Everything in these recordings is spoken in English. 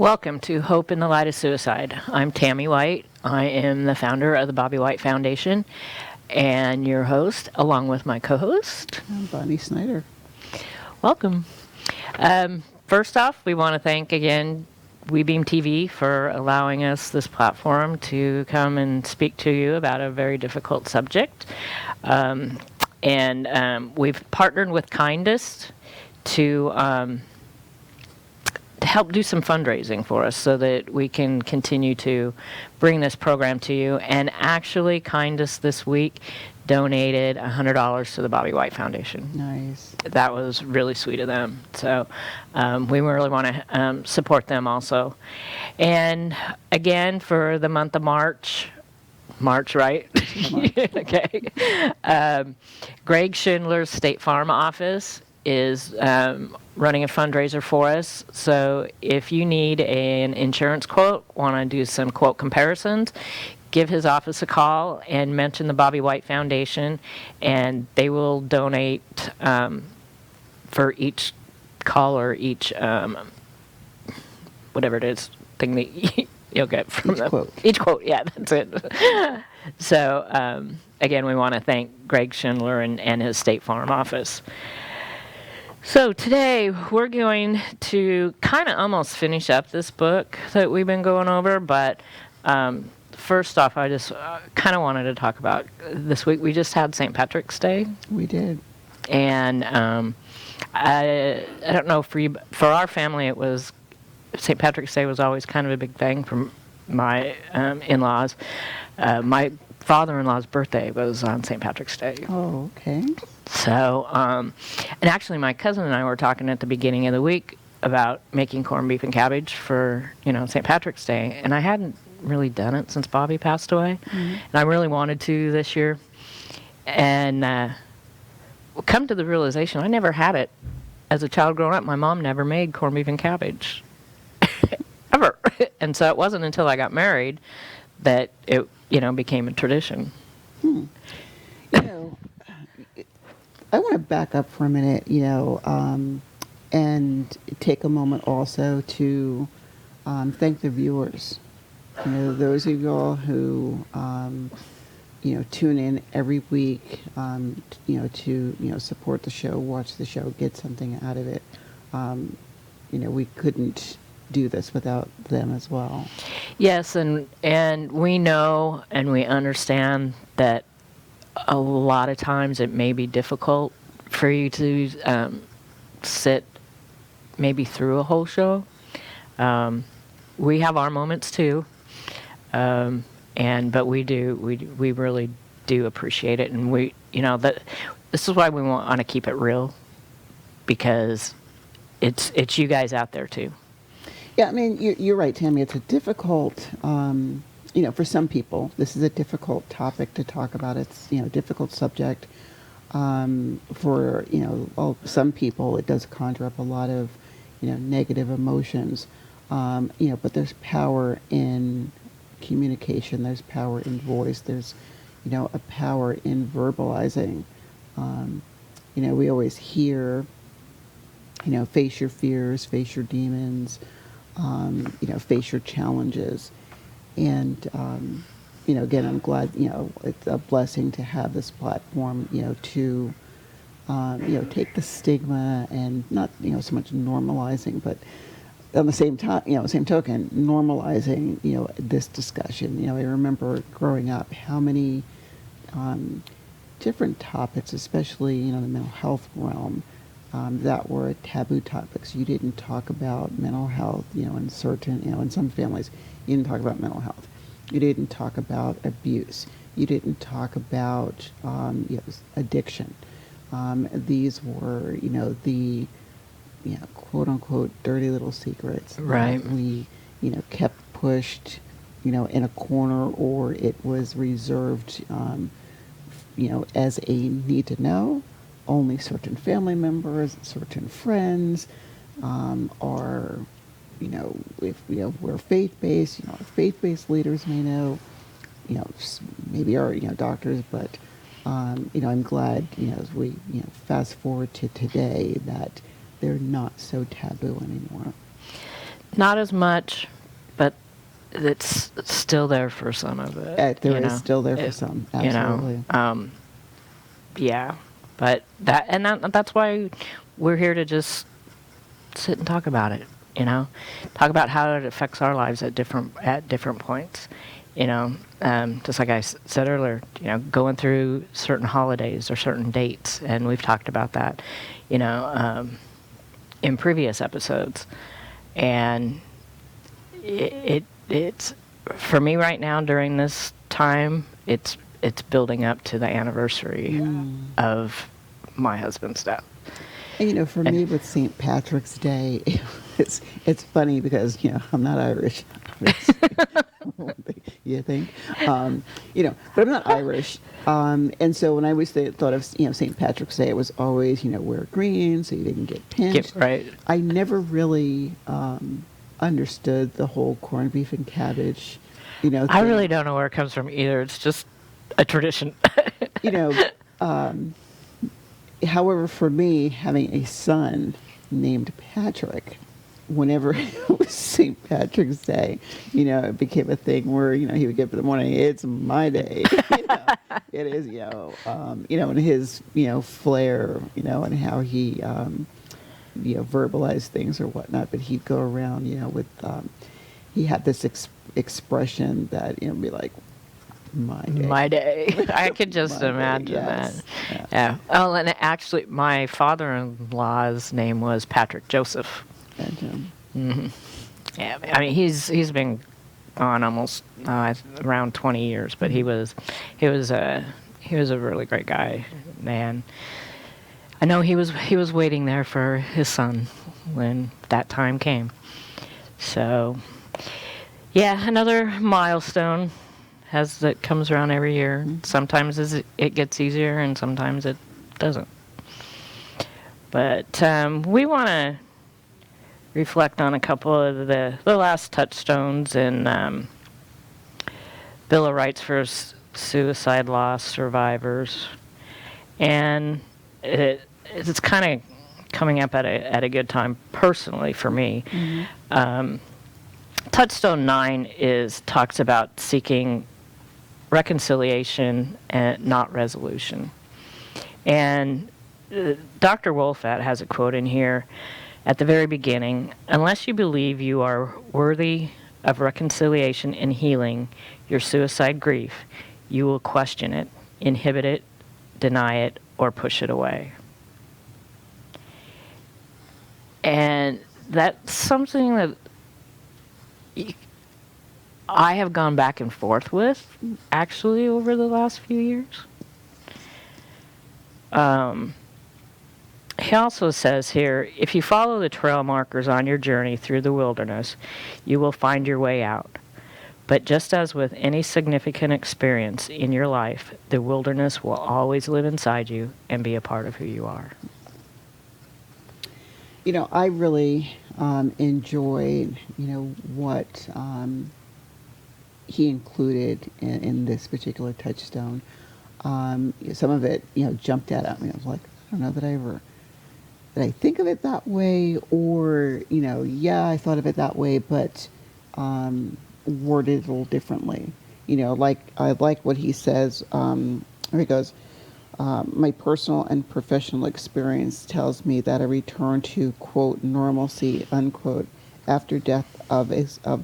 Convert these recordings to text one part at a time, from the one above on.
Welcome to Hope in the Light of Suicide. I'm Tammy White. I am the founder of the Bobby White Foundation and your host, along with my co-host. I'm Bonni Snyder. Welcome. First off, we want to thank again WeBeam TV for allowing us this platform to come and speak to you about a very difficult subject. We've partnered with Kindest to help do some fundraising for us so that we can continue to bring this program to you. And actually, Kindest this week donated $100 to the Bobby White Foundation. Nice. That was really sweet of them. So we really want to support them also. And again, for the month of March, right? Okay. Greg Schindler's State Farm office is running a fundraiser for us. So if you need an insurance quote, want to do some quote comparisons, give his office a call and mention the Bobby White Foundation, and they will donate for each call or each whatever it is thing that you'll get from each quote. Yeah, that's it. So again, we want to thank Greg Schindler and his State Farm office. So today we're going to kind of almost finish up this book that we've been going over, but first off, I just kind of wanted to talk about this week. We just had St. Patrick's Day. We did. And I don't know for you, but for our family, it was St. Patrick's Day was always kind of a big thing for my in-laws. My father-in-law's birthday was on St. Patrick's Day. Oh, okay. So, and actually my cousin and I were talking at the beginning of the week about making corned beef and cabbage for, St. Patrick's Day. And I hadn't really done it since Bobby passed away. Mm-hmm. And I really wanted to this year. And come to the realization, I never had it as a child growing up. My mom never made corned beef and cabbage. Ever. And so it wasn't until I got married that it, became a tradition. I want to back up for a minute, and take a moment also to thank the viewers. Those of y'all who, tune in every week, to, support the show, watch the show, get something out of it. We couldn't do this without them as well. Yes, and we know and we understand that a lot of times it may be difficult for you to sit maybe through a whole show. We have our moments too, but we really do appreciate it, and this is why we want to keep it real, because it's you guys out there too. Yeah, I mean, you're right, Tammy. It's a difficult, for some people, this is a difficult topic to talk about. It's, a difficult subject. For, some people, it does conjure up a lot of, negative emotions. But there's power in communication. There's power in voice. There's, a power in verbalizing. We always hear, face your fears, face your demons, face your challenges. And, again, I'm glad, it's a blessing to have this platform, to, take the stigma and not, so much normalizing, but on the same time, same token, normalizing, this discussion. I remember growing up how many different topics, especially, the mental health realm, that were taboo topics. You didn't talk about mental health, in certain, in some families, you didn't talk about mental health. You didn't talk about abuse. You didn't talk about, addiction. These were, the, quote unquote, dirty little secrets. Right. That we, kept pushed, in a corner, or it was reserved, as a need to know. Only certain family members, certain friends, are, if we're faith-based, our faith-based leaders may know, maybe our, doctors, but, I'm glad, as we, fast forward to today, that they're not so taboo anymore. Not as much, but it's still there for some of it. There is still there for some, absolutely. Yeah, but that's why we're here to just sit and talk about it. Talk about how it affects our lives at different points. Just like I said earlier, going through certain holidays or certain dates, and we've talked about that, in previous episodes, and it's for me right now during this time, it's building up to the anniversary of my husband's death. And for me with St. Patrick's Day, it's funny because I'm not Irish. You think? But I'm not Irish. And so when I always thought of St. Patrick's Day, it was always wear green so you didn't get pinched. Right. I never really understood the whole corned beef and cabbage. I really don't know where it comes from either. It's just a tradition. However, for me, having a son named Patrick, whenever it was St. Patrick's Day, it became a thing where, he would get up in the morning, it's my day. It is, and his, flair, and how he, verbalized things or whatnot. But he'd go around, with, he had this expression that, be like, my day. My day. I could just imagine that. Yes. Yeah. Oh, and actually, my father-in-law's name was Patrick Joseph. And, Yeah. I mean, he's been gone almost around 20 years, but he was a really great guy, man. I know he was waiting there for his son when that time came. So, yeah, another milestone that comes around every year. Sometimes it gets easier, and sometimes it doesn't. But we want to reflect on a couple of the last touchstones in Bill of Rights for suicide loss survivors, and it's kind of coming up at a good time personally for me. Touchstone 9 talks about seeking reconciliation and not resolution. And Dr. Wolfelt has a quote in here at the very beginning: unless you believe you are worthy of reconciliation and healing your suicide grief, you will question it, inhibit it, deny it, or push it away. And that's something that I have gone back and forth with, actually, over the last few years. He also says here, if you follow the trail markers on your journey through the wilderness, you will find your way out. But just as with any significant experience in your life, the wilderness will always live inside you and be a part of who you are. I really enjoyed, what he included in this particular touchstone. Some of it, jumped out at me. I was like, I don't know that I think of it that way, or, yeah, I thought of it that way, but worded a little differently. I like what he says. He goes, my personal and professional experience tells me that a return to, quote, normalcy, unquote, after death of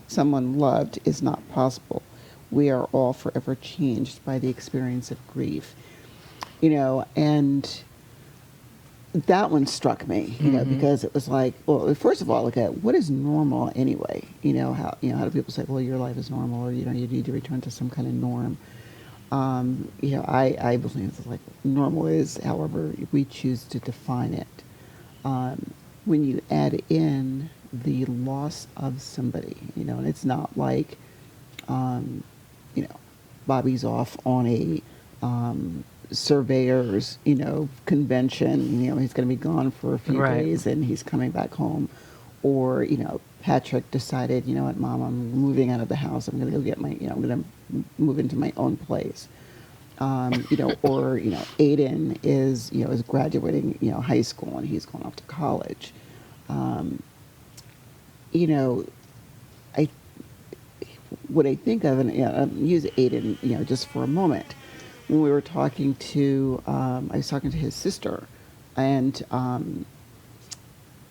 someone loved is not possible. We are all forever changed by the experience of grief. And that one struck me, because it was like, well, first of all, look at what is normal anyway. How do people say, well, your life is normal, or you need to return to some kind of norm. I believe it's like normal is however we choose to define it. When you add in the loss of somebody, and it's not like, Bobby's off on a surveyor's, convention, he's going to be gone for a few days and he's coming back home. Or, Patrick decided, what, Mom, I'm moving out of the house. I'm going to go get my, I'm going to move into my own place. Or, Aiden is graduating, high school, and he's going off to college. what I think of, and use Aiden, just for a moment. When we were talking to, I was talking to his sister, and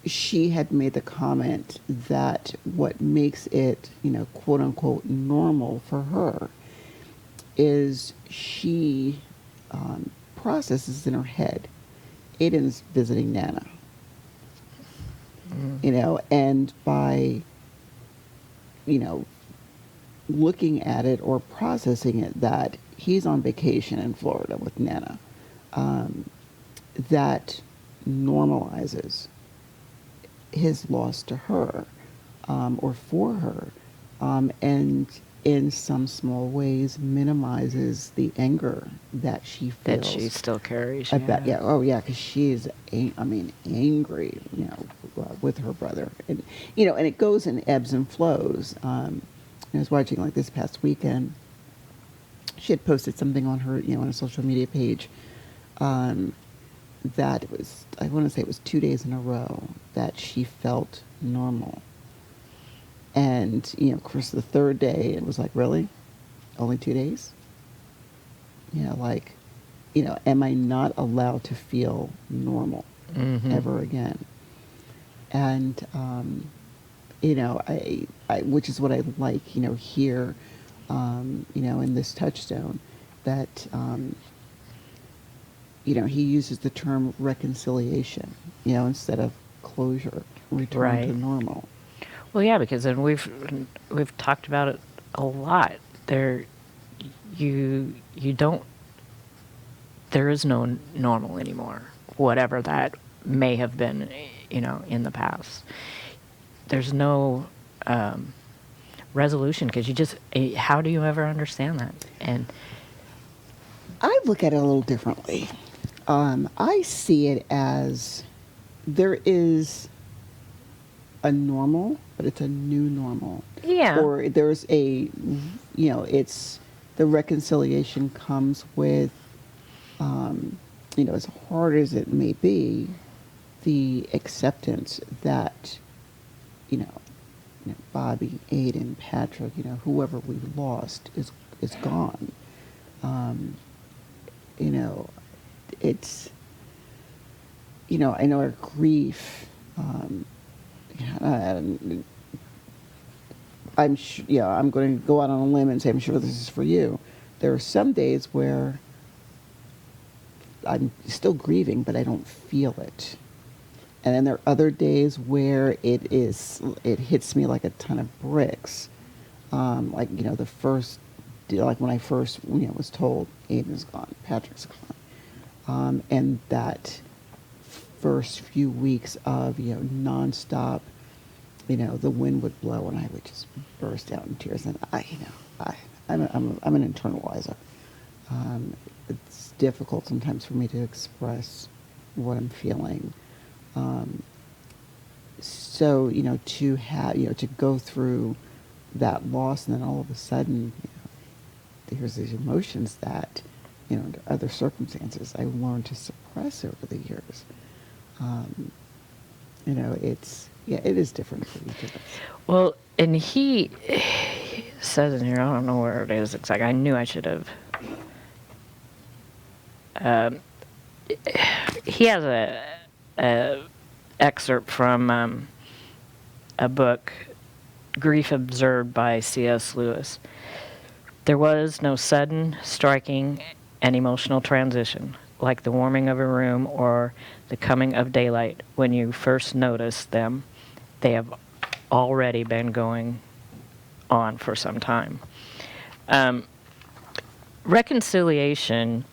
she had made the comment that what makes it, quote unquote, normal for her is she processes in her head, Aiden's visiting Nana, and by, looking at it or processing it that he's on vacation in Florida with Nana, that normalizes his loss to her, or for her, and in some small ways minimizes the anger that she feels. That she still carries. About, yeah, oh yeah, because she is, angry, with her brother, and and it goes in ebbs and flows. I was watching like this past weekend. She had posted something on her, on a social media page, that it was, I want to say it was 2 days in a row that she felt normal. And, of course, the third day, it was like, really? Only 2 days? Am I not allowed to feel normal ever again? And, I which is what I like, here, in this touchstone, that, he uses the term reconciliation, instead of closure, return to normal. Well, yeah, because then we've talked about it a lot. There is no normal anymore, whatever that may have been, in the past. There's no resolution, because how do you ever understand that? And I look at it a little differently. I see it as there is a normal, but it's a new normal. Yeah. Or there's it's the reconciliation comes with, as hard as it may be, the acceptance that, Bobby, Aiden, Patrick, whoever we lost is gone. It's, I know our grief, I'm going to go out on a limb and say I'm sure this is for you. There are some days where I'm still grieving, but I don't feel it. And then there are other days where it hits me like a ton of bricks. The first, like when I first, was told Aiden's gone, Patrick's gone. And that first few weeks of, nonstop, the wind would blow and I would just burst out in tears. And I'm an internalizer. It's difficult sometimes for me to express what I'm feeling. So, to have, to go through that loss, and then all of a sudden, there's these emotions that, under other circumstances, I learned to suppress over the years. It is different for each of us. well, and he says in here, I don't know where it is exactly. I knew I should have. He has a excerpt from a book, Grief Observed by C.S. Lewis. There was no sudden, striking, and emotional transition, like the warming of a room or the coming of daylight. When you first notice them, they have already been going on for some time. Reconciliation,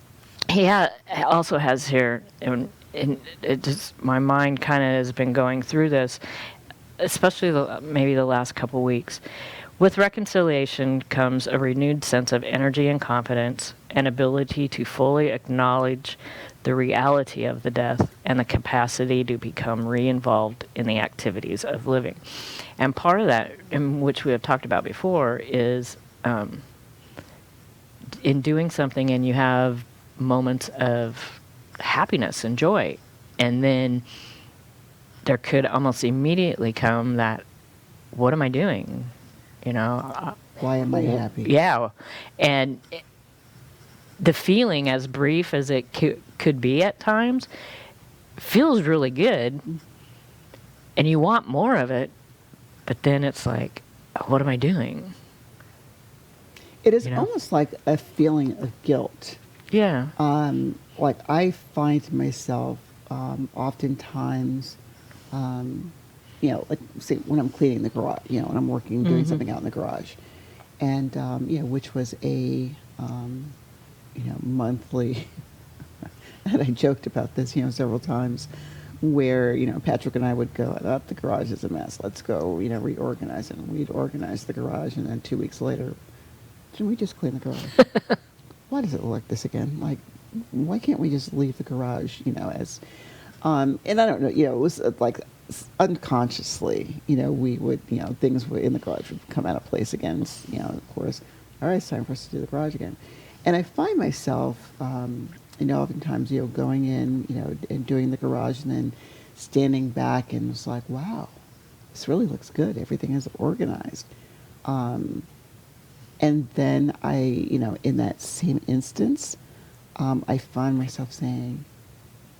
he also has here, and it just, my mind kind of has been going through this, especially maybe the last couple weeks. With reconciliation comes a renewed sense of energy and confidence, an ability to fully acknowledge the reality of the death, and the capacity to become re-involved in the activities of living. And part of that, in which we have talked about before, is in doing something and you have moments of happiness and joy, and then there could almost immediately come that, what am I doing? You know, Why am I happy? yeah, and the feeling, as brief as it could be at times, feels really good, and you want more of it, but then it's like, what am I doing? It is You know? almost like a feeling of guilt. Yeah. Like I find myself oftentimes, like say when I'm cleaning the garage, when I'm working, doing something out in the garage, and which was a monthly. And I joked about this, several times, where Patrick and I would go, "Oh, the garage is a mess. Let's go, reorganize it." And we'd organize the garage, and then 2 weeks later, can we just clean the garage? Why does it look like this again? Like, why can't we just leave the garage, as, and I don't know, it was like unconsciously, we would, things in the garage would come out of place again, of course, all right, it's time for us to do the garage again. And I find myself, oftentimes, going in, and doing the garage and then standing back and it's like, wow, this really looks good. Everything is organized. And then I, in that same instance, I find myself saying,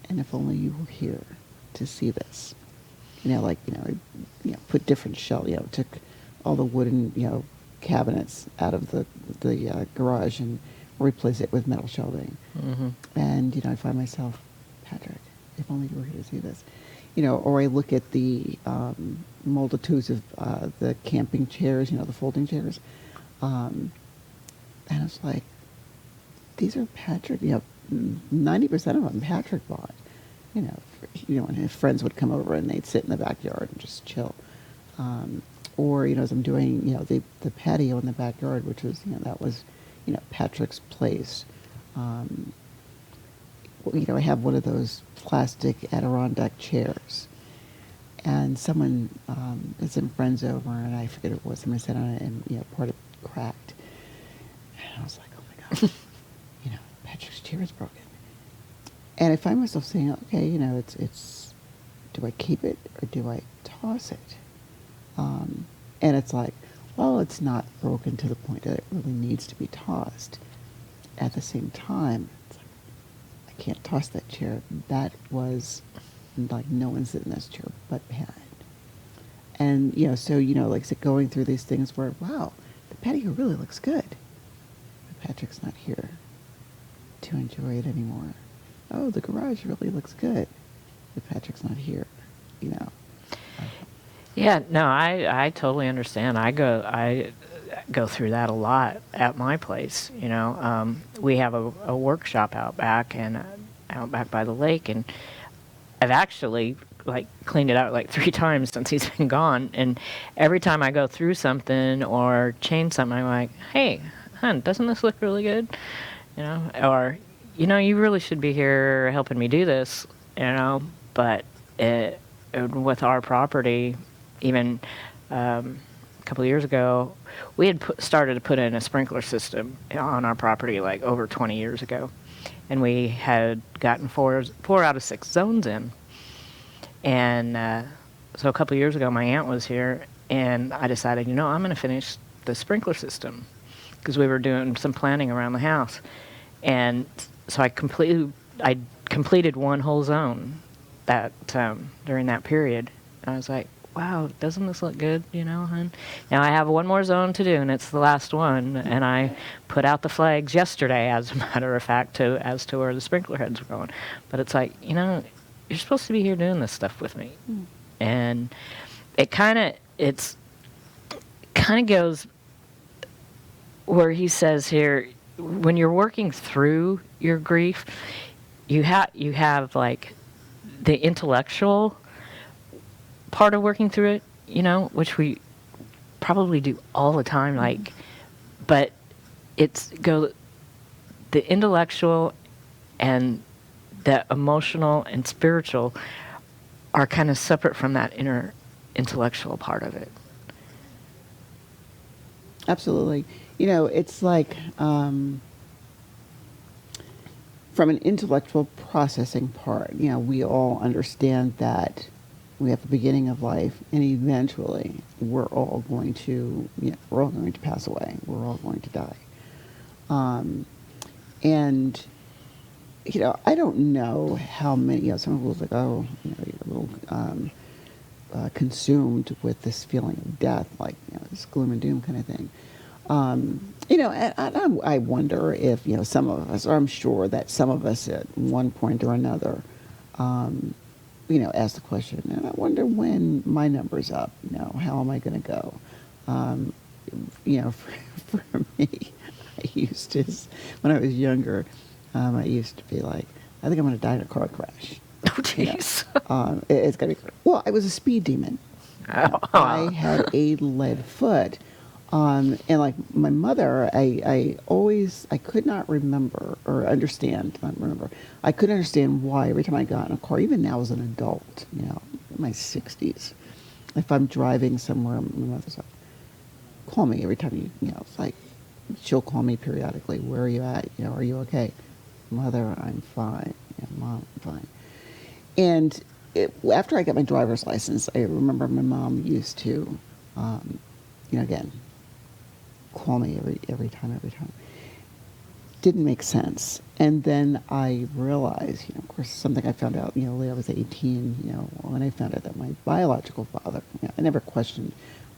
and if only you were here to see this. Put different took all the wooden, cabinets out of the garage and replace it with metal shelving. Mm-hmm. And, I find myself, Patrick, if only you were here to see this. Or I look at the multitudes of the camping chairs, the folding chairs. And it's like, these are Patrick, 90% of them Patrick bought. And his friends would come over and they'd sit in the backyard and just chill. Or, as I'm doing, the patio in the backyard, which was, that was, Patrick's place. I have one of those plastic Adirondack chairs. And someone, some friends over, and I forget what it was, somebody sat on it and, part of it cracked. And I was like, oh my God, Patrick's chair is broken. And I find myself saying, okay, it's, do I keep it or do I toss it? And it's like, well, it's not broken to the point that it really needs to be tossed. At the same time, it's like, I can't toss that chair. That was, like, no one's sitting in this chair but Pat. And, so, like I said, going through these things where, wow, the patio really looks good. But Patrick's not here to enjoy it anymore. Oh, the garage really looks good. But Patrick's not here, Yeah, no, I totally understand. I go through that a lot at my place. We have a workshop out back by the lake, and I've actually cleaned it out 3 times since he's been gone. And every time I go through something or change something, I'm like, hey, hon, doesn't this look really good? Or you really should be here helping me do this. But with our property. Even a couple of years ago, we had started to put in a sprinkler system on our property over 20 years ago. And we had gotten 4 out of 6 zones in. And so a couple of years ago, my aunt was here, and I decided, I'm going to finish the sprinkler system because we were doing some planning around the house. And so I completed one whole zone that during that period. And I was like, wow, doesn't this look good, hon? Now I have one more zone to do, and it's the last one. And I put out the flags yesterday, as a matter of fact, as to where the sprinkler heads were going. But it's like, you're supposed to be here doing this stuff with me. Mm. And it kind of goes where he says here, when you're working through your grief, you have the intellectual part of working through it, which we probably do all the time, but the intellectual and the emotional and spiritual are kind of separate from that inner intellectual part of it. Absolutely. It's like, from an intellectual processing part, we all understand that we have the beginning of life, and eventually we're all going to, we're all going to pass away. We're all going to die. And, I don't know how many, some people like, oh, you're a little consumed with this feeling of death, like, this gloom and doom kind of thing. And I wonder if, some of us, or I'm sure that some of us at one point or another, ask the question, and I wonder when my number's up, how am I going to go? For me, I used to, when I was younger, I used to be like, I think I'm going to die in a car crash. Oh, jeez. It's going to be, well, I was a speed demon. I had a lead foot. And like my mother, I could not remember or understand, I couldn't understand why every time I got in a car, even now as an adult, in my 60s, if I'm driving somewhere, my mother's like, call me every time it's like, she'll call me periodically, where are you at? Are you okay? Mother, I'm fine. Mom, I'm fine. And after I got my driver's license, I remember my mom used to, again, call me every time. Didn't make sense. And then I realized, of course, something I found out, later I was 18, when I found out that my biological father, I never questioned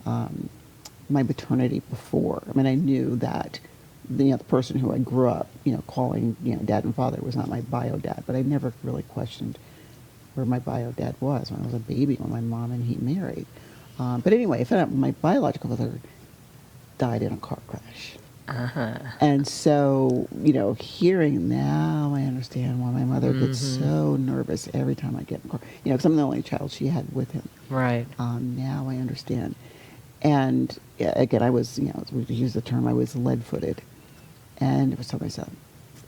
my paternity before. I mean, I knew that the person who I grew up, calling, dad and father was not my bio dad, but I never really questioned where my bio dad was when I was a baby, when my mom and he married. But anyway, I found out my biological father died in a car crash. Uh-huh. And so, hearing now, I understand why my mother gets so nervous every time I get in a car. Because I'm the only child she had with him. Right. Now I understand. And again, I was, we use the term, I was lead-footed. And it was told myself,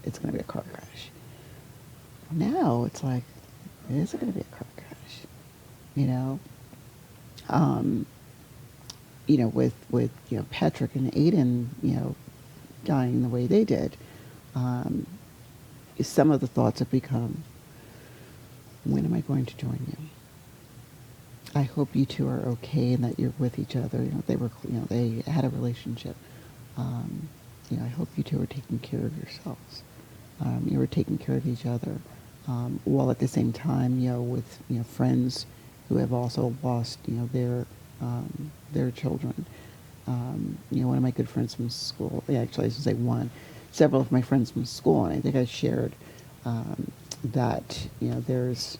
it's going to be a car crash. Now it's like, is it going to be a car crash? With Patrick and Aiden, dying the way they did, some of the thoughts have become, when am I going to join you? I hope you two are okay and that you're with each other. They had a relationship. I hope you two are taking care of yourselves. You were taking care of each other, while at the same time, with friends who have also lost, their children. One of my good friends from school. Actually, I should say one. Several of my friends from school, and I think I shared that there's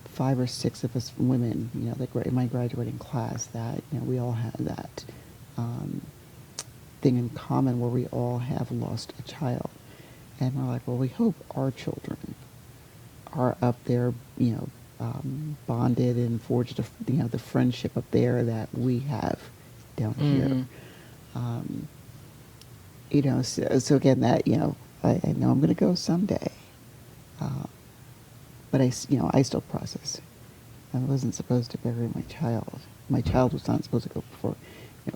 5 or 6 of us women, in my graduating class, that we all have that thing in common where we all have lost a child, and we're like, well, we hope our children are up there, bonded and forged, the friendship up there that we have down here. So again, that I know I'm going to go someday, but I still process. I wasn't supposed to bury my child. My child was not supposed to go before,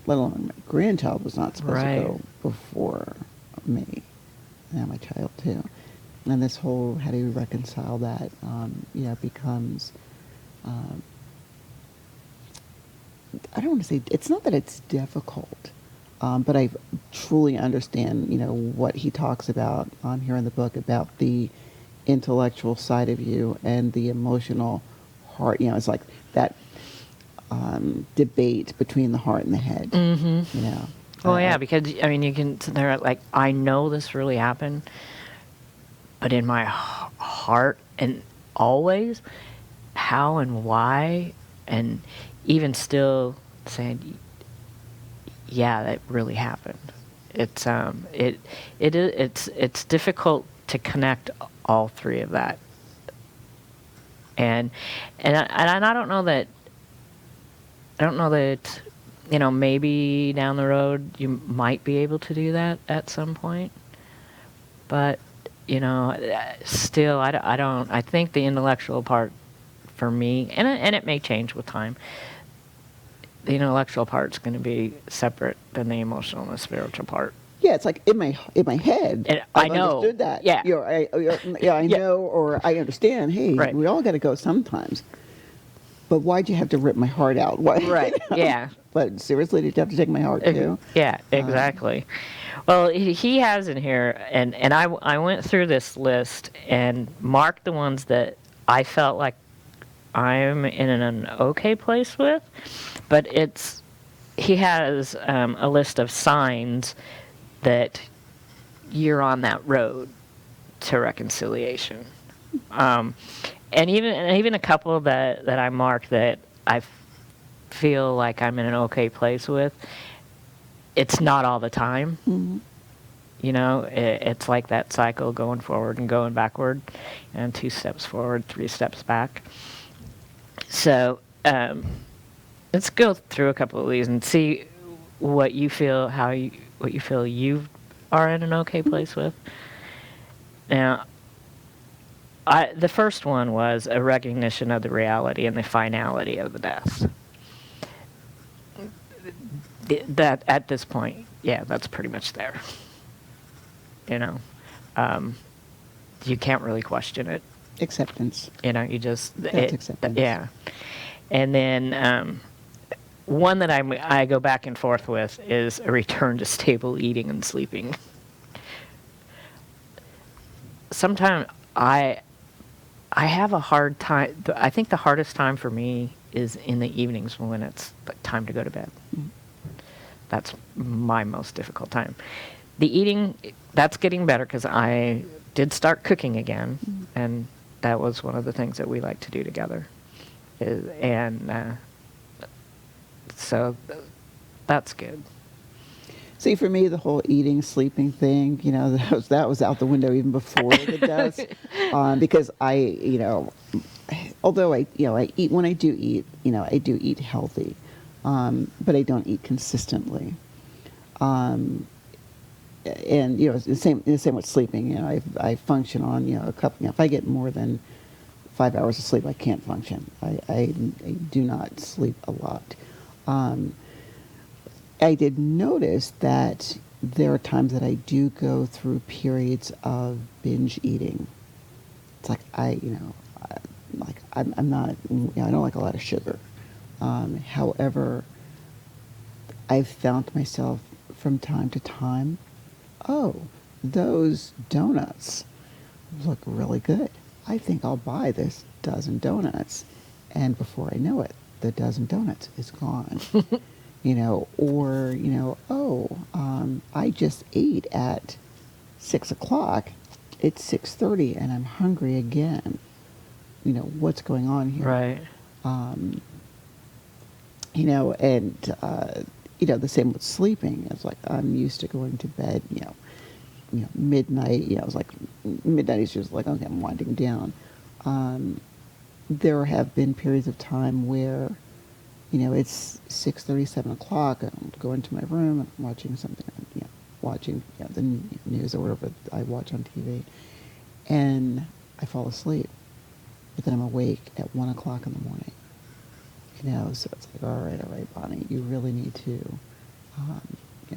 let alone my grandchild was not supposed to go before me. Now my child too. And this whole, how do you reconcile that, becomes, I don't want to say, it's not that it's difficult, but I truly understand, what he talks about here in the book, about the intellectual side of you and the emotional heart. It's like that debate between the heart and the head. Well, yeah, because, you can sit there like, I know this really happened, but in my heart, and always, how and why, and even still saying, yeah, that really happened. It's it's difficult to connect all three of that, and I don't know that. Maybe down the road you might be able to do that at some point, but still, I don't. I think the intellectual part, for me, and it may change with time. The intellectual part's going to be separate than the emotional and the spiritual part. Yeah, it's like in my head. And I've I know. understood that. Yeah. I know, or I understand. Hey, Right. we all got to go sometimes. But why'd you have to rip my heart out? Why? Right. Yeah. But seriously, did you have to take my heart too? Yeah, exactly. Well, he has in here, and I went through this list and marked the ones that I felt like I'm in an okay place with, but he has a list of signs that you're on that road to reconciliation. And even a couple that I marked that I feel like I'm in an okay place with, it's not all the time. Mm-hmm. You know, it's like that cycle going forward and going backward, and 2 steps forward, 3 steps back. So let's go through a couple of these and see what you feel, what you feel you are in an okay place with. Now, the first one was a recognition of the reality and the finality of the death. That at this point, yeah, that's pretty much there. You know, you can't really question it. Acceptance. You know, you just Acceptance. Yeah. And then one that I go back and forth with is a return to stable eating and sleeping. Sometimes I have a hard time. I think the hardest time for me is in the evenings when it's time to go to bed. Mm. That's my most difficult time. The eating, that's getting better because I did start cooking again, and that was one of the things that we like to do together. So that's good. See, for me, the whole eating, sleeping thing, you know, that was out the window even before the death, because although I eat when I do eat, I do eat healthy, but I don't eat consistently. And it's the same with sleeping. I function on a couple. If I get more than 5 hours of sleep, I can't function. I do not sleep a lot. I did notice that there are times that I do go through periods of binge eating. It's like I'm not. I don't like a lot of sugar. However, I've found myself from time to time, oh, those donuts look really good. I think I'll buy this dozen donuts. And before I know it, the dozen donuts is gone. I just ate at 6 o'clock. It's 6:30 and I'm hungry again. What's going on here? Right. The same with sleeping. It's like I'm used to going to bed, midnight. It's like midnight is just like, okay, I'm winding down. There have been periods of time where, it's 6:30, 7 o'clock, and I'm going to my room and I'm watching something, watching the news or whatever I watch on TV, and I fall asleep, but then I'm awake at 1 o'clock in the morning. So it's like, all right, Bonnie, you really need to,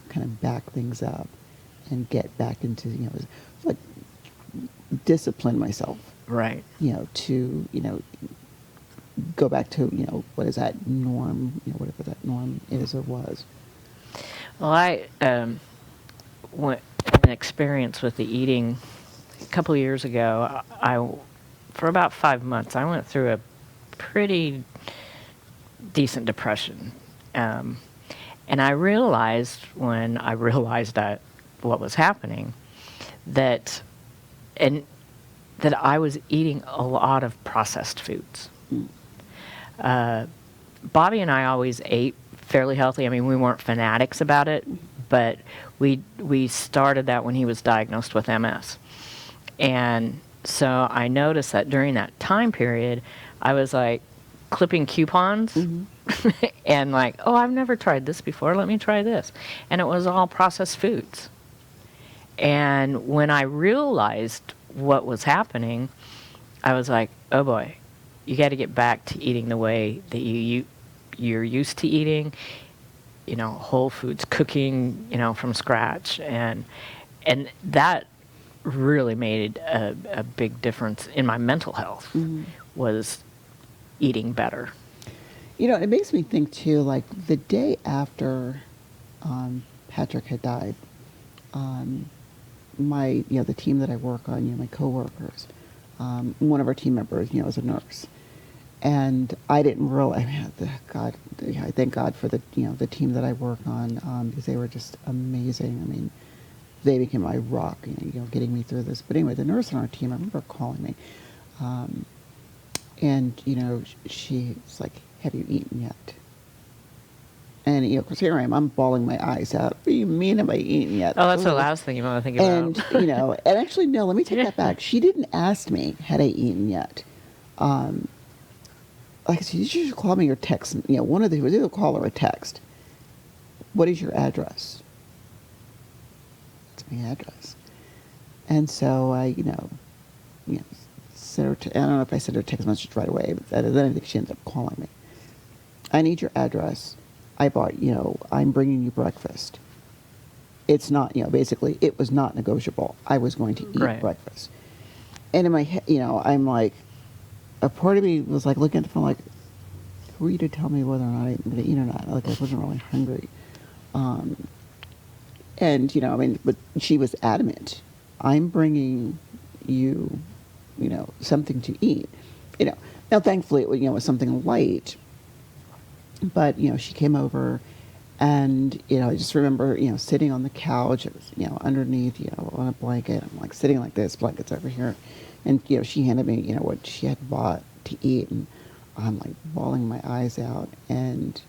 kind of back things up and get back into, like discipline myself. Right. To, go back to, what is that norm, whatever that norm is or was. Well, I went an experience with the eating a couple of years ago. For about 5 months, I went through a pretty decent depression. And I realized when I realized that what was happening, that I was eating a lot of processed foods. Bobby and I always ate fairly healthy. I mean, we weren't fanatics about it, but we started that when he was diagnosed with MS. And so I noticed that during that time period, I was like clipping coupons and like, oh, I've never tried this before. Let me try this. And it was all processed foods. And when I realized what was happening, I was like, oh boy, you got to get back to eating the way that you're used to eating, whole foods, cooking, from scratch. And that really made a big difference in my mental health, was eating better. You know, it makes me think too, like the day after Patrick had died, the team that I work on, my coworkers, one of our team members, is a nurse. And I didn't realize, I thank God for the team that I work on, because they were just amazing. I mean, they became my rock, getting me through this. But anyway, the nurse on our team, I remember calling me, and she's like, "Have you eaten yet?" And because here I am, I'm bawling my eyes out. What do you mean, have I eaten yet? Oh, that's the last thing you want to think about. And and actually, no. Let me take that back. She didn't ask me had I eaten yet. Like I said, you should call me or text. One of the was either a call or a text. What is your address? That's my address. And so I, sent her. I don't know if I sent her a text message right away, but then I think she ended up calling me. I need your address. I bought, I'm bringing you breakfast. It's not, basically, it was not negotiable. I was going to eat breakfast. And in my head, I'm like, a part of me was like looking at the phone like, who are you to tell me whether or not I'm going to eat or not? Like, I wasn't really hungry. And, but she was adamant. I'm bringing you, something to eat. Now thankfully it was something light. But, she came over and, I just remember, sitting on the couch, it was, underneath, on a blanket. I'm like sitting like this, blanket's over here. And, she handed me, what she had bought to eat. And I'm like bawling my eyes out. And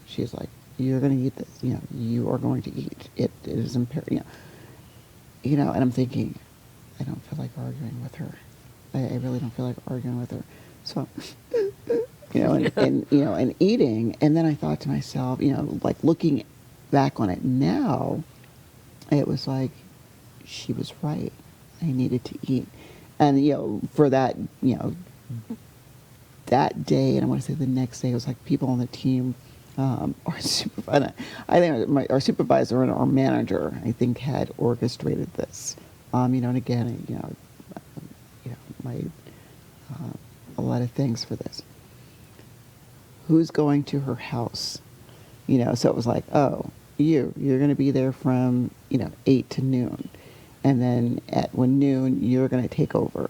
she's like, you're going to eat this. You are going to eat. It is imperative. And I'm thinking, I don't feel like arguing with her. I really don't feel like arguing with her. So, and eating. And then I thought to myself, like looking back on it now, it was like, she was right. I needed to eat. And, for that, that day, and I want to say the next day, it was like people on the team, our supervisor, I think our supervisor and our manager, I think, had orchestrated this. And again, my, a lot of things for this. Who's going to her house? So it was like, oh, you're going to be there from, 8 to noon. And then when noon, you're going to take over.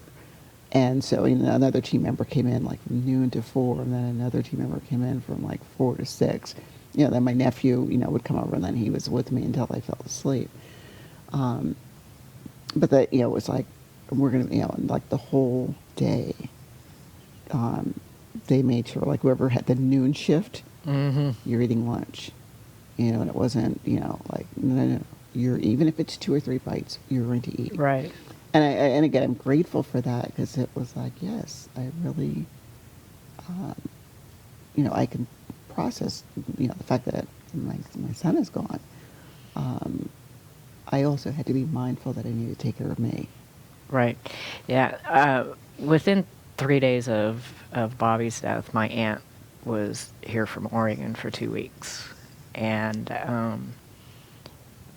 And so another team member came in like from noon to 4, and then another team member came in from like 4 to 6. Then my nephew, would come over, and then he was with me until I fell asleep. But that, it was like, we're going to, like the whole day, they made sure, like whoever had the noon shift, you're eating lunch. And it wasn't, like, no. You're, even if it's 2 or 3 bites, you're going to eat. Right. And again, I'm grateful for that, because it was like, yes, I really, I can process, the fact that my son is gone. I also had to be mindful that I needed to take care of me. Right. Yeah. Within 3 days of Bobby's death, my aunt was here from Oregon for 2 weeks. And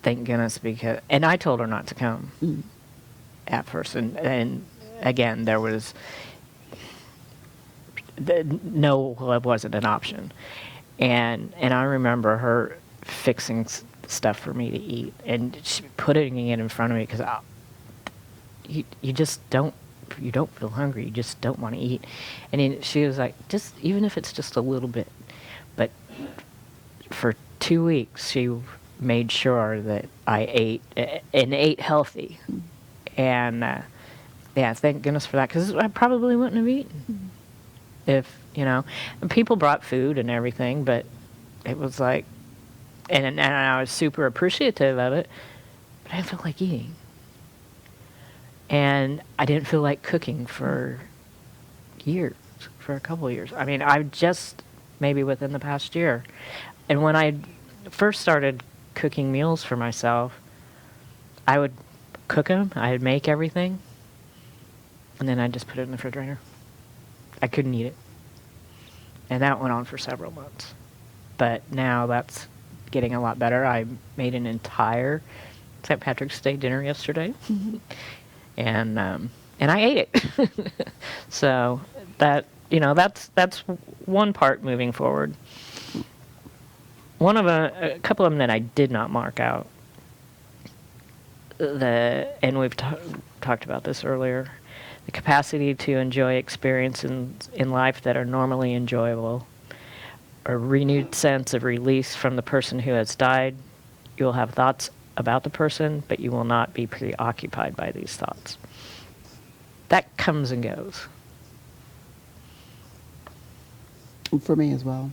thank goodness, and I told her not to come at first. And again, there was, no, it wasn't an option. And I remember her fixing stuff for me to eat and putting it in front of me, because you just don't, you don't feel hungry, you just don't want to eat. And then she was like, just, even if it's just a little bit. But for 2 weeks, she made sure that I ate, and ate healthy. And yeah, thank goodness for that, because I probably wouldn't have eaten if, and people brought food and everything, but it was like, and I was super appreciative of it, but I didn't feel like eating. And I didn't feel like cooking for years, for a couple of years. I mean, I just, maybe within the past year. And when I first started cooking meals for myself, I would cook them, I'd make everything, and then I'd just put it in the refrigerator. I couldn't eat it. And that went on for several months. But now that's getting a lot better. I made an entire St. Patrick's Day dinner yesterday. And I ate it. So that that's one part moving forward. One of a couple of them that I did not mark out. And we've talked about this earlier. The capacity to enjoy experiences in life that are normally enjoyable. A renewed sense of release from the person who has died. You will have thoughts about the person, but you will not be preoccupied by these thoughts. That comes and goes. For me as well.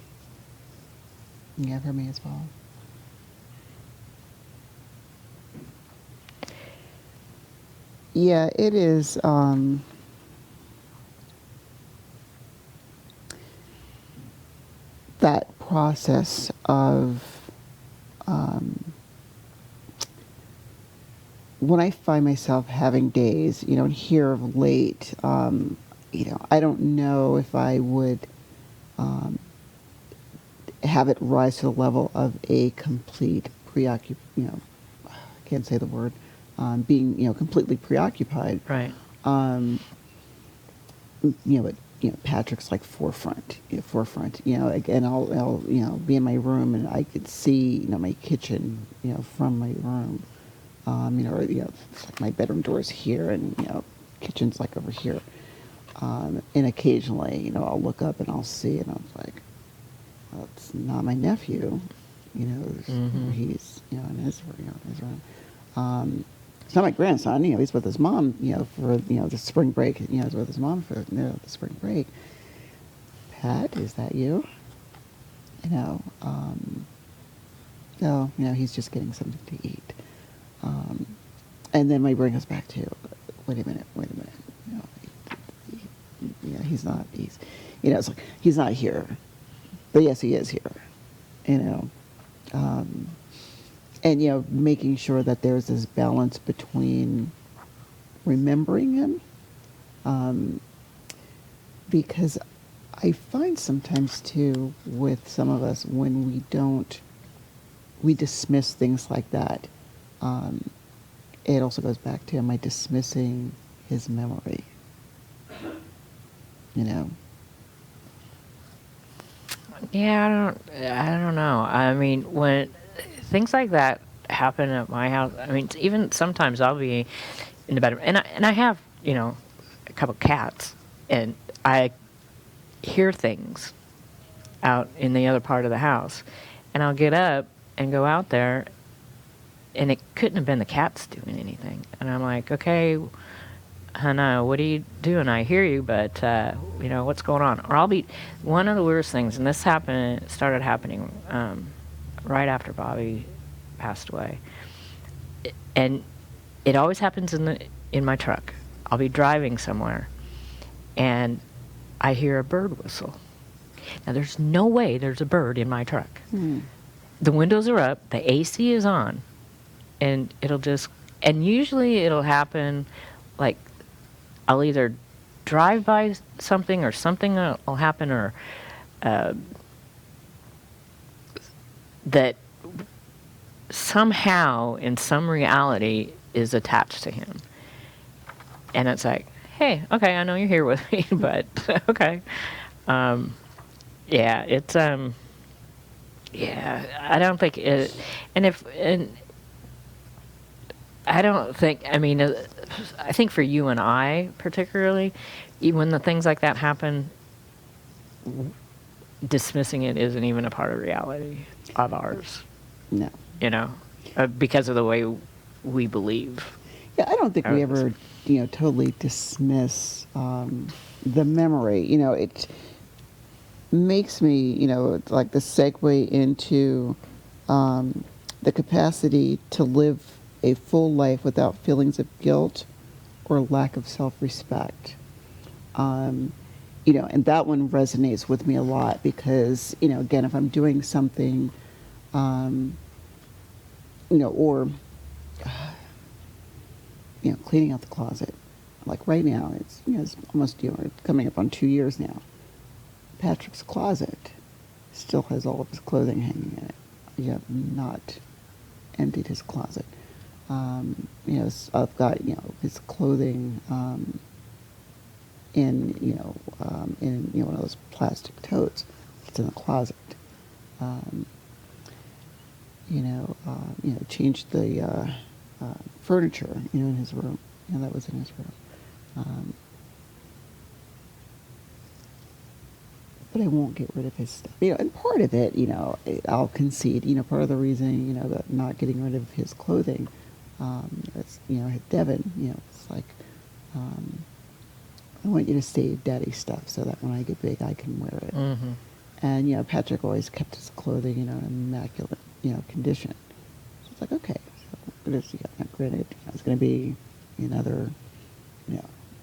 Yeah, for me as well. Yeah, it is. That process of when I find myself having days, and here of late, I don't know if I would have it rise to the level of a complete I can't say the word, being, completely preoccupied. Right. But Patrick's like forefront, again, I'll be in my room and I could see, my kitchen, from my room, it's like my bedroom door is here and, kitchen's like over here. And occasionally, I'll look up and I'll see and I'm like, well, it's not my nephew, he's, in his room. It's not my grandson, he's with his mom, for, the spring break, he's with his mom for, the spring break. Pat, is that you? So, he's just getting something to eat. And then my brain goes back to, wait a minute. He's not, it's like, he's not here. But yes, he is here, and, making sure that there's this balance between remembering him, because I find sometimes too with some of us when we dismiss things like that. It also goes back to, am I dismissing his memory? Yeah, I don't know. I mean, when things like that happen at my house, I mean, even sometimes I'll be in the bedroom, and I have, a couple cats, and I hear things out in the other part of the house, and I'll get up and go out there, and it couldn't have been the cats doing anything, and I'm like, okay, Hannah, what are you doing? I hear you, but, what's going on? Or I'll be, one of the worst things, and this started happening right after Bobby passed away. And it always happens in my truck. I'll be driving somewhere, and I hear a bird whistle. Now, there's no way there's a bird in my truck. The windows are up, the AC is on, and usually it'll happen, like, I'll either drive by something or something will happen or that somehow in some reality is attached to him. And it's like, hey, okay, I know you're here with me, but okay. Yeah, it's, I don't think it, and I don't think, I mean, I think for you and I particularly, when the things like that happen, dismissing it isn't even a part of reality of ours. No. Because of the way we believe. Yeah, I don't think we ever, totally dismiss the memory. It makes me, it's like the segue into the capacity to live a full life without feelings of guilt or lack of self-respect. And that one resonates with me a lot because, again, if I'm doing something, or, cleaning out the closet. Like right now, it's almost, it's coming up on 2 years now. Patrick's closet still has all of his clothing hanging in it. You have not emptied his closet. I've got, his clothing in, one of those plastic totes. It's in the closet. Changed the furniture, in his room. That was in his room. But I won't get rid of his stuff. And part of it, I'll concede, part of the reason, that not getting rid of his clothing, it's, Devin, it's like, I want you to save daddy's stuff so that when I get big, I can wear it. Mm-hmm. And, Patrick always kept his clothing, in immaculate, condition. So it's like, okay, so granted, it's going to be another,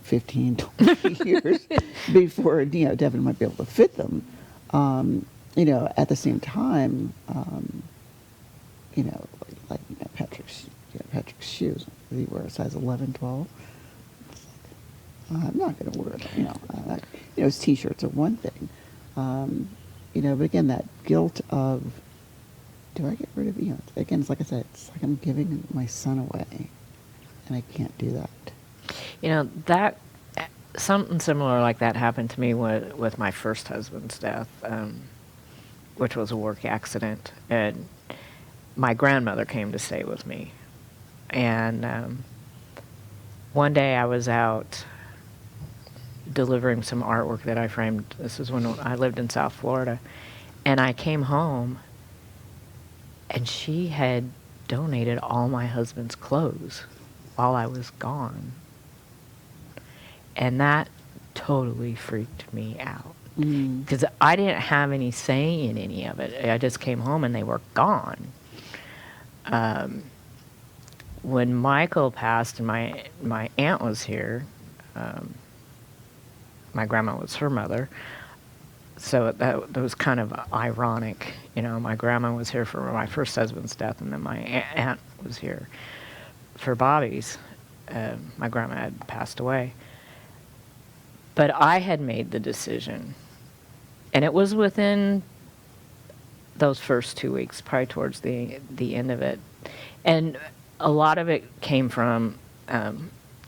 15, 20 years before, Devin might be able to fit them. At the same time, Patrick's shoes, he wear a size 11, 12. It's like, I'm not going to wear them, his T-shirts are one thing. But again, that guilt of, do I get rid of, again, it's like I said, it's like I'm giving my son away, and I can't do that. That something similar like that happened to me with my first husband's death, which was a work accident, and my grandmother came to stay with me. And one day I was out delivering some artwork that I framed. This is when I lived in South Florida, and I came home, and she had donated all my husband's clothes while I was gone. And that totally freaked me out. Because I didn't have any say in any of it. I just came home and they were gone. When Michael passed and my aunt was here, my grandma was her mother, so that was kind of ironic. My grandma was here for my first husband's death, and then my aunt was here for Bobby's. My grandma had passed away. But I had made the decision, and it was within those first 2 weeks, probably towards the end of it. And a lot of it came from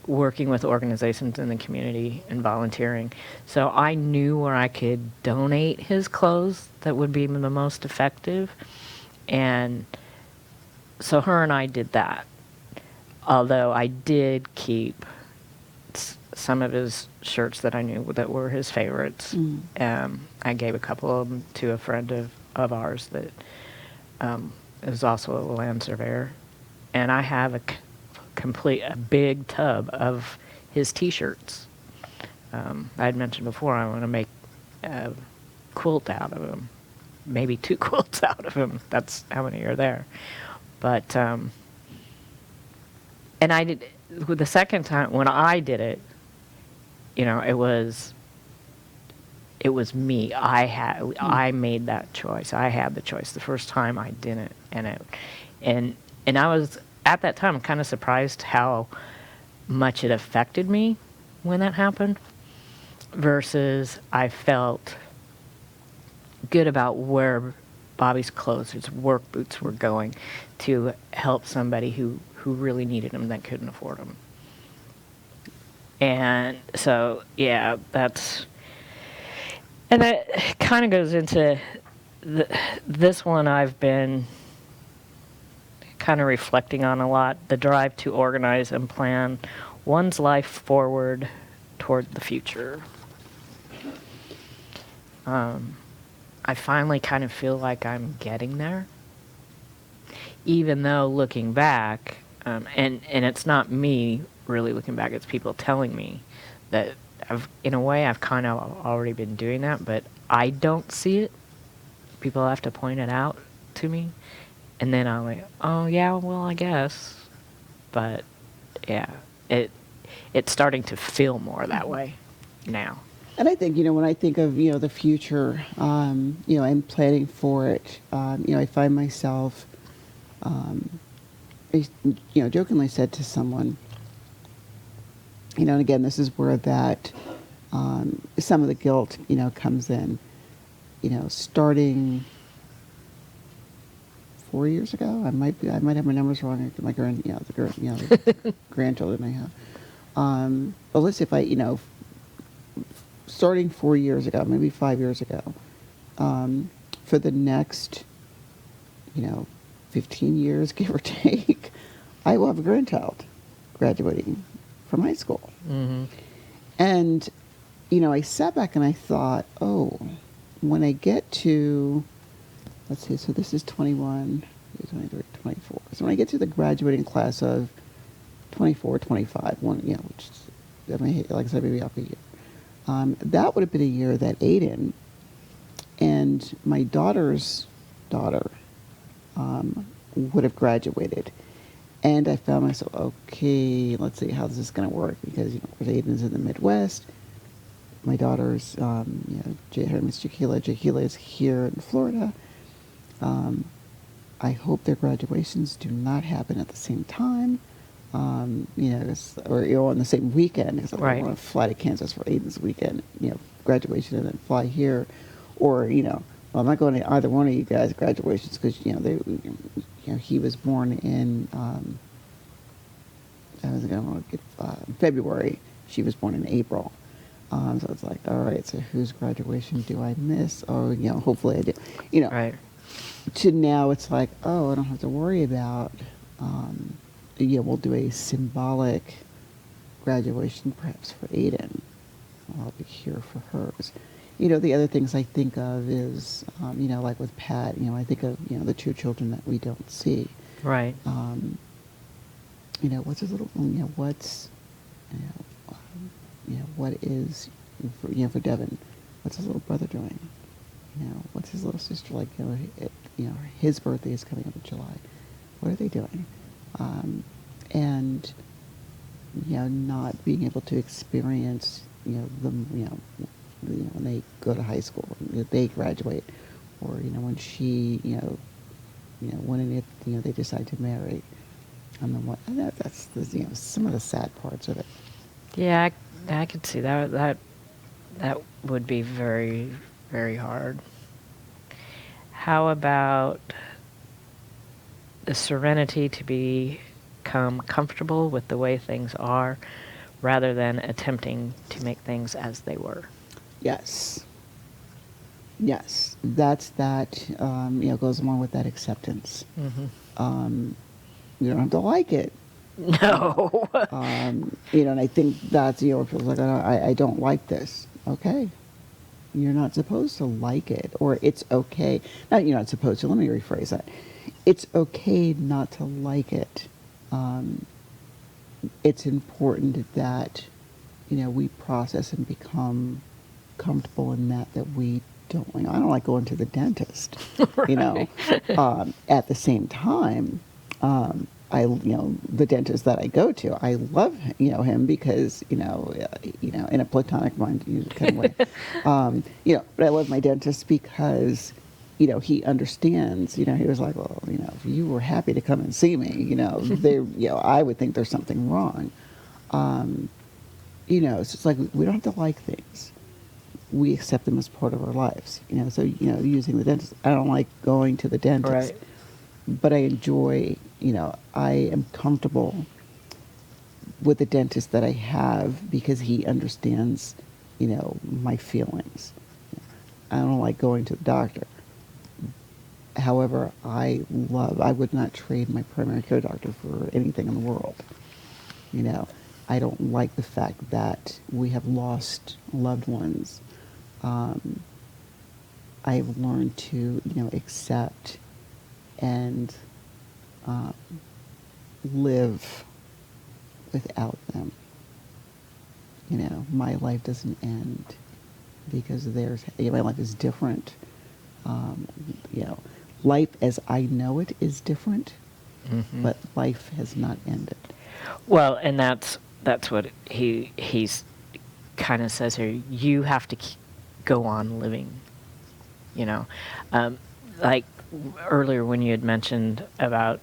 working with organizations in the community and volunteering. So I knew where I could donate his clothes that would be the most effective. And so her and I did that. Although I did keep some of his shirts that I knew that were his favorites. I gave a couple of them to a friend of ours that is also a land surveyor. And I have a big tub of his T-shirts. I had mentioned before I want to make a quilt out of them. Maybe 2 quilts out of them. That's how many are there. But, and I did, the second time, when I did it, it was me. I made that choice. I had the choice. The first time I didn't, and I was at that time kind of surprised how much it affected me when that happened. Versus I felt good about where Bobby's clothes, his work boots, were going to help somebody who really needed them that couldn't afford them. And so, yeah, and that kind of goes into this one I've been kind of reflecting on a lot, the drive to organize and plan one's life forward toward the future. I finally kind of feel like I'm getting there, even though looking back, and it's not me really looking back, it's people telling me that in a way I've kind of already been doing that, but I don't see it. People have to point it out to me, and then I'm like, oh yeah, well I guess. But yeah, it's starting to feel more that way now. And I think, when I think of, the future, I'm planning for it. I find myself, I, jokingly said to someone, and again, this is where that, some of the guilt, comes in, starting 4 years ago. I might have my numbers wrong. My the grandchildren I have. But let's say if I, starting 4 years ago, maybe 5 years ago, for the next, 15 years, give or take, I will have a grandchild graduating from high school. Mm-hmm. And, I sat back and I thought, oh, when I get to, let's see, so this is 21, 23, 24. So when I get to the graduating class of 24, 25, which is, like I said, maybe up a year. That would have been a year that Aiden and my daughter's daughter would have graduated. And I found myself, okay, let's see, how's this going to work? Because, Aiden's in the Midwest. My daughter's, her name is Jaquila. Jaquila is here in Florida. I hope their graduations do not happen at the same time, or on the same weekend, because I don't want to fly to Kansas for Aiden's weekend, graduation, and then fly here, or well, I'm not going to either one of you guys' graduations because he was born in February. She was born in April. So it's like, all right, so whose graduation do I miss? Oh, hopefully I do. Right. To now it's like, oh, I don't have to worry about, we'll do a symbolic graduation perhaps for Aiden. I'll be here for hers. The other things I think of is, like with Pat, I think of, the two children that we don't see. Right. What's his little, what is, for Devin, what's his little brother doing? What's his little sister like? His birthday is coming up in July. What are they doing? And not being able to experience, them, when they go to high school, they graduate, or when she, when and if they decide to marry. That's some of the sad parts of it. Yeah, I could see that. That would be very, very hard. How about the serenity to become comfortable with the way things are, rather than attempting to make things as they were? Yes. That's that. Goes along with that acceptance. Mm-hmm. You don't have to like it. No. And I think that's, it feels like, I don't like this. Okay. You're not supposed to like it, or it's okay. Not you're not supposed to, let me rephrase that. It's okay not to like it. It's important that, we process and become comfortable in that we don't, I don't like going to the dentist, Right. At the same time, the dentist that I go to, I love, him because, in a platonic mind kind of way. But I love my dentist because, he understands, he was like, well, if you were happy to come and see me, I would think there's something wrong. So it's like, we don't have to like things. We accept them as part of our lives, so, using the dentist, I don't like going to the dentist. Right. But I enjoy, I am comfortable with the dentist that I have because he understands, my feelings. I don't like going to the doctor. However, I would not trade my primary care doctor for anything in the world. I don't like the fact that we have lost loved ones. I've learned to, accept and live without them. My life doesn't end because my life is different. Life as I know it is different, Mm-hmm. but life has not ended. Well, and that's what he's kind of says here. You have to go on living. Like earlier when you had mentioned about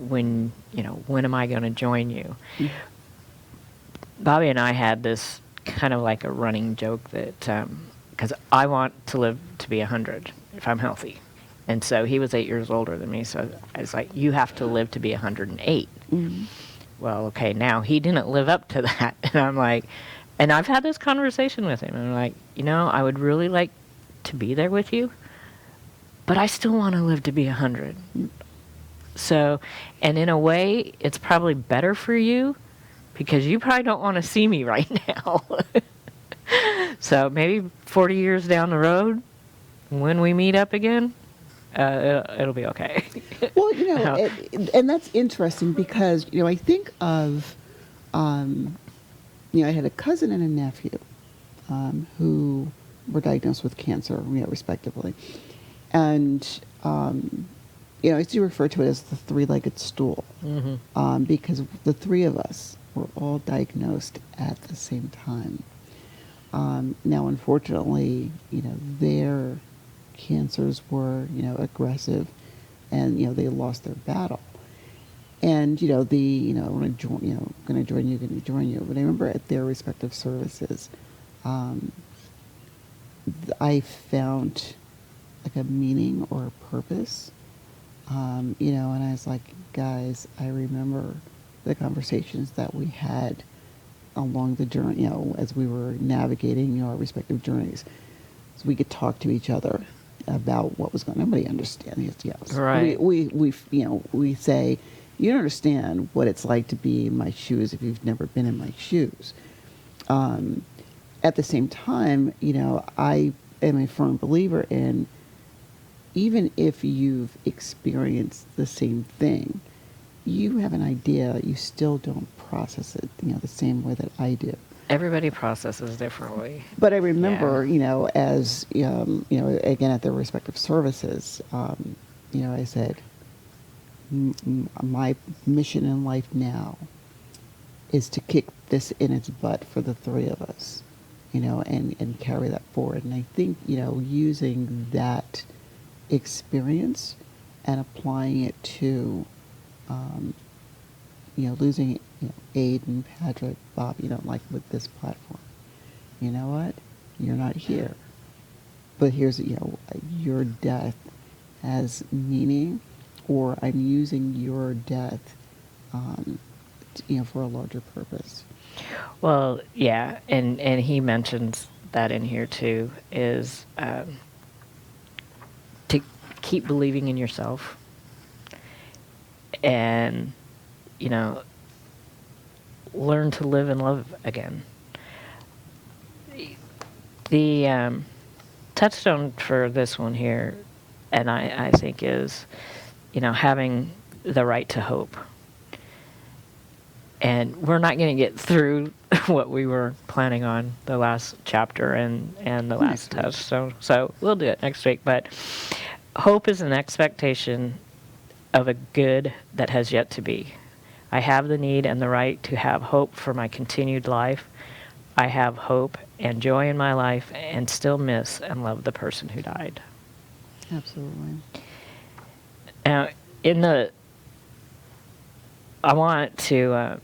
when am I going to join you? Mm-hmm. Bobby and I had this kind of like a running joke that because I want to live to be 100 if I'm healthy. And so he was 8 years older than me, so I was like, you have to live to be 108. Mm-hmm. Well, okay, now he didn't live up to that. And I'm like, And I've had this conversation with him. And I'm like, I would really like to be there with you, but I still want to live to be 100. So, and in a way, it's probably better for you because you probably don't want to see me right now. So maybe 40 years down the road, when we meet up again, it'll be okay. Well, and that's interesting because, I think of, I had a cousin and a nephew who were diagnosed with cancer, respectively. And, I used to refer to it as the three-legged stool because the three of us were all diagnosed at the same time. Now, unfortunately, their cancers were, aggressive, and they lost their battle. And I'm going to join you. But I remember at their respective services, I found like a meaning or a purpose. And I was like, guys, I remember the conversations that we had along the journey, as we were navigating our respective journeys, so we could talk to each other about what was going on. Nobody understands. Yes, Right. We say, you don't understand what it's like to be in my shoes if you've never been in my shoes. At the same time, I am a firm believer in, even if you've experienced the same thing, you have an idea, you still don't process it, the same way that I do. Everybody processes differently. But I remember, as, again, at their respective services, I said, my mission in life now is to kick this in its butt for the three of us, and carry that forward. And I think, using that experience and applying it to, losing, Aiden, Patrick, Bob, like with this platform. You know what? You're not here. But here's, your death has meaning, or I'm using your death, for a larger purpose. Well, yeah, and he mentions that in here too, is to keep believing in yourself and, learn to live and love again. The touchstone for this one here, and I think is, having the right to hope. And we're not going to get through what we were planning on the last chapter and the last test. So we'll do it next week. But hope is an expectation of a good that has yet to be. I have the need and the right to have hope for my continued life. I have hope and joy in my life and still miss and love the person who died. Absolutely. Now, I want to,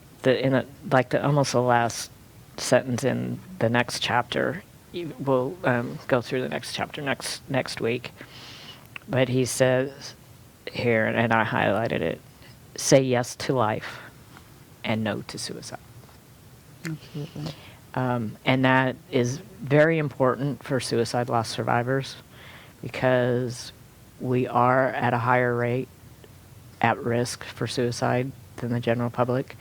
almost the last sentence in the next chapter, we'll go through the next chapter next week. But he says here, and I highlighted it, say yes to life and no to suicide. Absolutely. And that is very important for suicide loss survivors because we are at a higher rate at risk for suicide than the general public.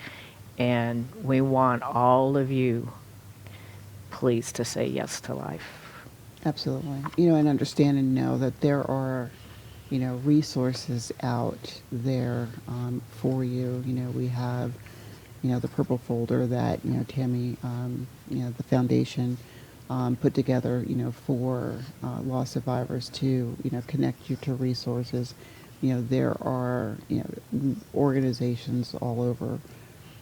And we want all of you, please, to say yes to life. Absolutely. And understand and know that there are, resources out there for you. We have, the purple folder that, Tammy, the foundation put together, for loss survivors to, connect you to resources. There are, organizations all over,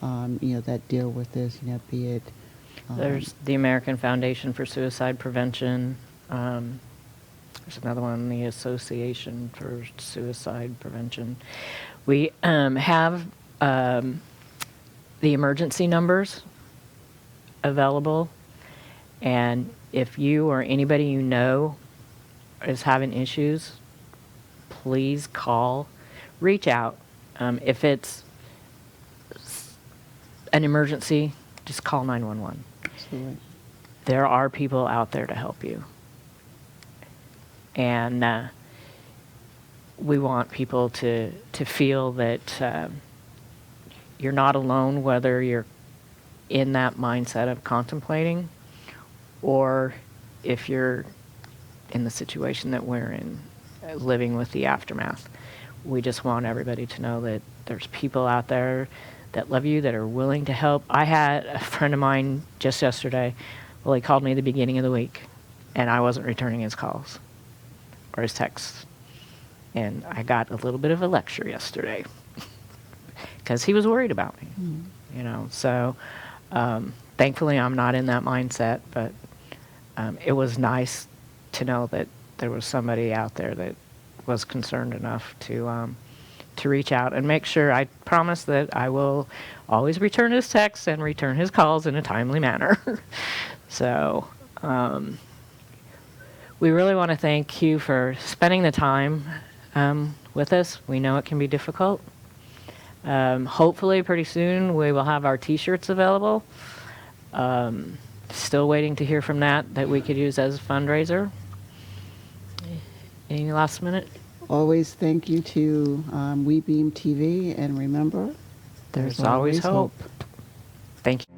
that deal with this, be it. There's the American Foundation for Suicide Prevention. There's another one, the Association for Suicide Prevention. We have the emergency numbers available. And if you or anybody you know is having issues, please call, reach out. If it's an emergency, just call 911. Absolutely. there are people out there to help you. And we want people to feel that you're not alone, whether you're in that mindset of contemplating or if you're in the situation that we're in, living with the aftermath. We just want everybody to know that there's people out there that love you, that are willing to help. I had a friend of mine just yesterday, well, he called me at the beginning of the week, and I wasn't returning his calls or his texts. And I got a little bit of a lecture yesterday because he was worried about me, you know. So thankfully I'm not in that mindset, but it was nice to know that there was somebody out there that was concerned enough to reach out and make sure. I promise that I will always return his texts and return his calls in a timely manner. So we really want to thank you for spending the time with us. We know it can be difficult. Hopefully pretty soon we will have our t-shirts available. Still waiting to hear from that we could use as a fundraiser. Any last minute? Always thank you to WeBeam TV, and remember, There's always hope. Thank you.